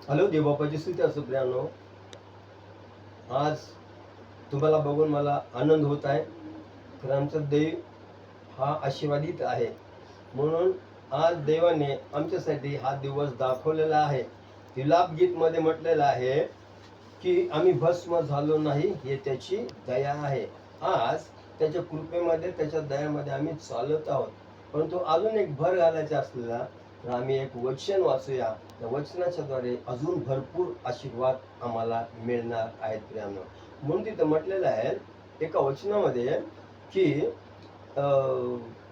Hello, देवबापाची स्तुती असो प्रियानो. आज तुम्हाला बघून मला आनंद होत आहे, कारण आमचा देव हा आशीर्वादित आहे. म्हणून आज देवाने आमच्यासाठी हा दिवस दाखवलेला आहे. विलाप गीत मध्ये म्हटलेलं आहे की आम्ही भस्म झालो नाही, हे त्याची दया आहे. आज त्याच्या कृपेमध्ये, त्याच्या दयामध्ये आम्ही चालत आहोत. परंतु अजून एक भर घालायचा असलेला तर आम्ही एक वचन वाचूया. त्या वचनाच्या द्वारे अजून भरपूर आशीर्वाद आम्हाला मिळणार आहेत प्रियानो. म्हणून तिथं म्हटलेलं आहे एका वचनामध्ये की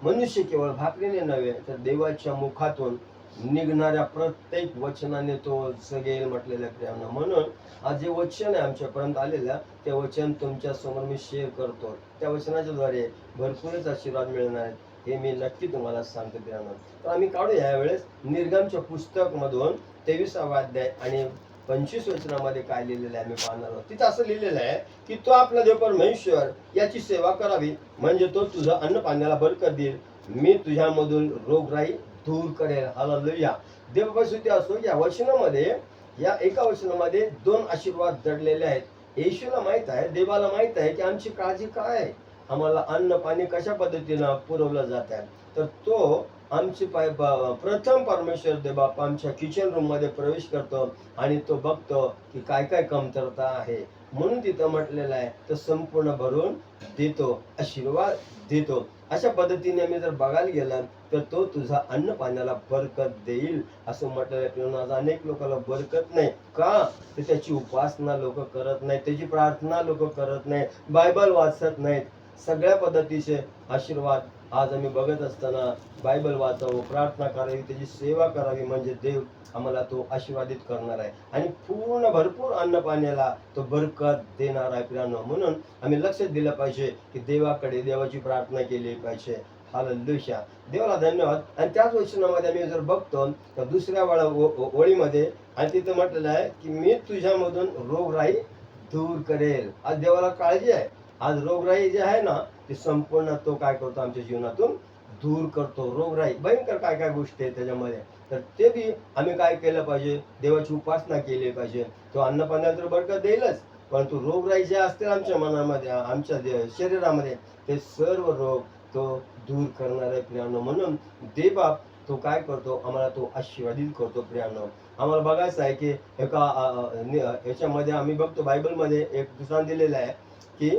मनुष्य केवळ भाकरीने नव्हे तर देवाच्या मुखातून निघणाऱ्या प्रत्येक वचनाने तो जगेल म्हटलेलं आहे प्रियानो. म्हणून आज जे वचन आहे आमच्यापर्यंत आलेलं, ते वचन तुमच्या समोर मी शेअर करतो. त्या वचनाच्या द्वारे भरपूरच आशीर्वाद मिळणार आहेत, हे मी नक्की तुम्हाला सांगतो प्रियानो. तर आम्ही काढूया यावेळेस निर्गमच्या पुस्तक मधून 23वा अध्याय आणि 25 वचनामध्ये काय लिहिलेलं आहे मी पाहणार आहोत. तिथं असं लिहिलेलं आहे की तो आपला देव परमेश्वर याची सेवा करावी, म्हणजे तो तुझं अन्न पाण्याला बरकत देईल. मी तुझ्यामधून रोगराई दूर करेल. हालेलुया. देवबापाची असो. या वचनामध्ये, या एका वचनामध्ये 2 आशीर्वाद दडलेले आहेत. येशूला माहित आहे, देवाला माहित आहे की आमची काळजी काय आहे, आम्हाला अन्न पाणी कशा पद्धतीनं पुरवलं जात आहे. तर तो आमची प्रथम परमेश्वर देवबाप आमच्या किचन रूम मध्ये प्रवेश करतो आणि तो बघतो की काय काय कमतरता आहे. म्हणून तिथं म्हटलेलं आहे तर संपूर्ण भरून देतो, आशीर्वाद देतो. अशा पद्धतीने मी जर बघायला गेला तर तो तुझा अन्न पाण्याला बरकत देईल असं म्हटलेलं आहे. अनेक लोकांना बरकत नाही का, तर त्याची उपासना लोक करत नाहीत, त्याची प्रार्थना लोक करत नाहीत, बायबल वाचत नाहीत. सगळ्या पद्धतीचे आशीर्वाद आज आम्ही बघत असताना बायबल वाचावं, प्रार्थना करावी, त्याची सेवा करावी, म्हणजे देव आम्हाला तो आशीर्वादित करणार आहे आणि पूर्ण भरपूर अन्न पाण्याला तो बरकत देणार आहे प्रियानो. म्हणून आम्ही लक्ष दिलं पाहिजे की देवाकडे, देवाची प्रार्थना केली पाहिजे. हालेलुया. देवाला धन्यवाद. आणि त्याच वचनामध्ये आम्ही जर बघतो तर दुसऱ्या ओळीमध्ये आणि तिथं म्हटलेलं आहे की मी तुझ्यामधून रोगराई दूर करेल. आज देवाला काळजी आहे. आज रोगराई जी आहे ना, ती संपूर्ण तो काय करतो, आमच्या जीवनातून दूर करतो. रोगराई भयंकर काय काय गोष्टी आहेत त्याच्यामध्ये, तर ते बी आम्ही काय केलं पाहिजे, देवाची उपासना केली पाहिजे. तो अन्न पाण्याला तर बरकत देईलच, परंतु रोगराई जे असते आमच्या मनामध्ये, आमच्या शरीरामध्ये, ते सर्व रोग तो दूर करणार आहे प्रियानो. म्हणून देवबाप तो काय करतो, आम्हाला तो आशीर्वादित करतो प्रियानो. आम्हाला बघायचं आहे की एका याच्यामध्ये आम्ही बघतो, बायबलमध्ये एक दुसरा दिलेलं आहे की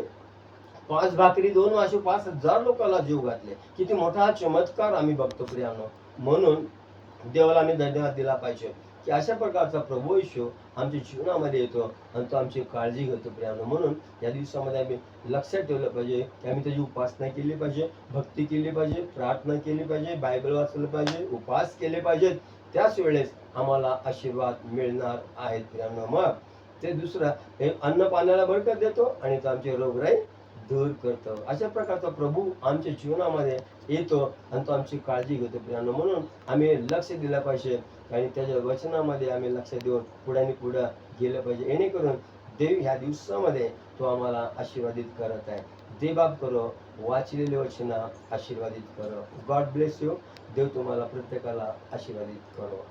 5 भाकरी 2 मासे 5,000 लोकांना जीव घातले. किती मोठा चमत्कार आम्ही बघतो प्रियानो. म्हणून देवाला आम्ही धन्यवाद दिला पाहिजे की अशा प्रकारचा प्रभू येशू आमच्या जीवनामध्ये येतो आणि तो आमची काळजी घेतो प्रियानो. म्हणून या दिवसामध्ये आम्ही लक्षात ठेवलं पाहिजे की आम्ही त्याची उपासना केली पाहिजे, भक्ती केली पाहिजे, प्रार्थना केली पाहिजे, बायबल वाचलं पाहिजे, उपास केले पाहिजेत. त्याच वेळेस आम्हाला आशीर्वाद मिळणार आहेत प्रियानो. मग ते दुसरं अन्न पाण्याला बरकत देतो आणि तो आमची रोगराई दूर करतो. अशा प्रकारचा प्रभू आमच्या जीवनामध्ये येतो आणि तो आमची काळजी घेतो प्रियानो. म्हणून आम्ही लक्ष दिलं पाहिजे आणि त्याच्या वचनामध्ये आम्ही लक्ष देऊन पुढे आणि पुढे गेलं पाहिजे, जेणेकरून देव ह्या दिवसामध्ये तो आम्हाला आशीर्वादित करत आहे. देवबाप करो वाचलेले वचन आशीर्वादित करो. God bless you. देव तुम्हाला प्रत्येकाला आशीर्वादित करो.